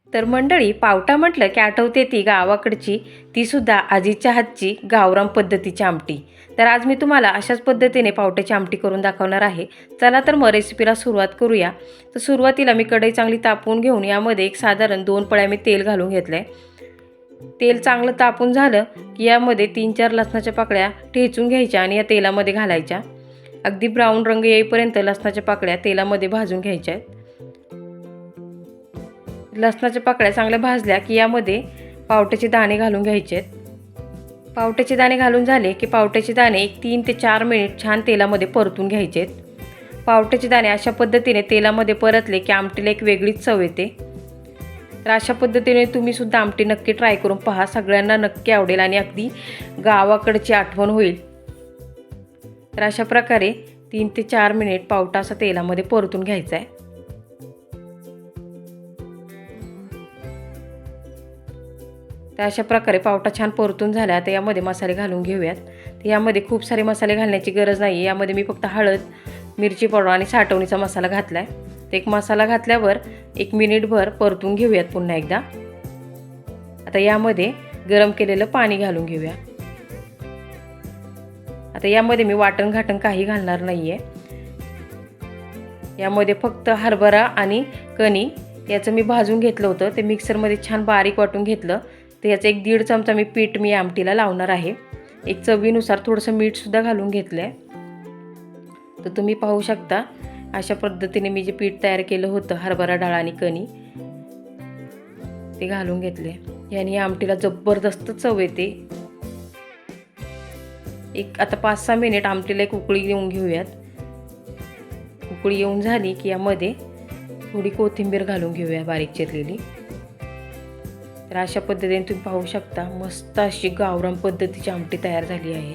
तर मंडळी, पावटा म्हटलं की आठवते ती गावाकडची, तीसुद्धा आजीच्या हातची गावरान पद्धतीची आमटी. तर आज मी तुम्हाला अशाच पद्धतीने पावट्याची आमटी करून दाखवणार आहे. चला तर मग रेसिपीला सुरुवात करूया. तर सुरुवातीला मी कढई चांगली तापवून घेऊन यामध्ये एक साधारण 2 पळ्या मी तेल घालून घेतलं आहे. तेल चांगलं तापून झालं की यामध्ये 3-4 लसणाच्या पाकळ्या ठेचून घ्यायच्या आणि या तेलामध्ये घालायच्या. अगदी ब्राऊन रंग येईपर्यंत लसणाच्या पाकळ्या तेलामध्ये भाजून घ्यायच्या आहेत. लसणाच्या पाकळ्या चांगल्या भाजल्या की यामध्ये पावट्याचे दाणे घालून घ्यायचे आहेत. पावट्याचे दाणे घालून झाले की पावट्याचे दाणे एक 3 ते 4 मिनिट छान तेलामध्ये परतून घ्यायचे आहेत. पावट्याचे दाणे अशा पद्धतीने तेलामध्ये परतले की आमटीला एक वेगळीच चव येते. तर अशा पद्धतीने तुम्हीसुद्धा आमटी नक्की ट्राय करून पहा. सगळ्यांना नक्की आवडेल आणि अगदी गावाकडची आठवण होईल. तर अशा प्रकारे 3 ते 4 मिनिट पावटा असा तेलामध्ये परतून घ्यायचा आहे. तर अशा प्रकारे पावटा छान परतून झाला. आता यामध्ये मसाले घालून घेऊयात. तर यामध्ये खूप सारे मसाले घालण्याची गरज नाही. यामध्ये मी फक्त हळद, मिरची पावडर आणि साठवणीचा मसाला घातला आहे. तर एक मसाला घातल्यावर 1 मिनिटभर परतून घेऊयात पुन्हा एकदा. आता यामध्ये गरम केलेलं पाणी घालून घेऊया. आता यामध्ये मी वाटण घाटण काही घालणार नाही आहे. यामध्ये फक्त हरभरा आणि कणी याचं मी भाजून घेतलं होतं. ते मिक्सरमध्ये छान बारीक वाटून घेतलं. तर याचं 1-1.5 चमचा मी पीठ मी आमटीला लावणार आहे. एक चवीनुसार थोडंसं मीठसुद्धा घालून घेतलं आहे. तर तुम्ही पाहू शकता अशा पद्धतीने मी जे पीठ तयार केलं होतं हरभरा डाळ आणि कणी ते घालून घेतले. याने आमटीला जबरदस्त चव येते. आता 5-6 मिनिट आमटीला एक उकळी येऊन घेऊयात. उकळी येऊन झाली की यामध्ये थोडी कोथिंबीर घालून घेऊया बारीक चिरलेली. तर अशा पद्धतीने तुम्ही पाहू शकता मस्त अशी गावरान पद्धतीची आमटी तयार झाली आहे.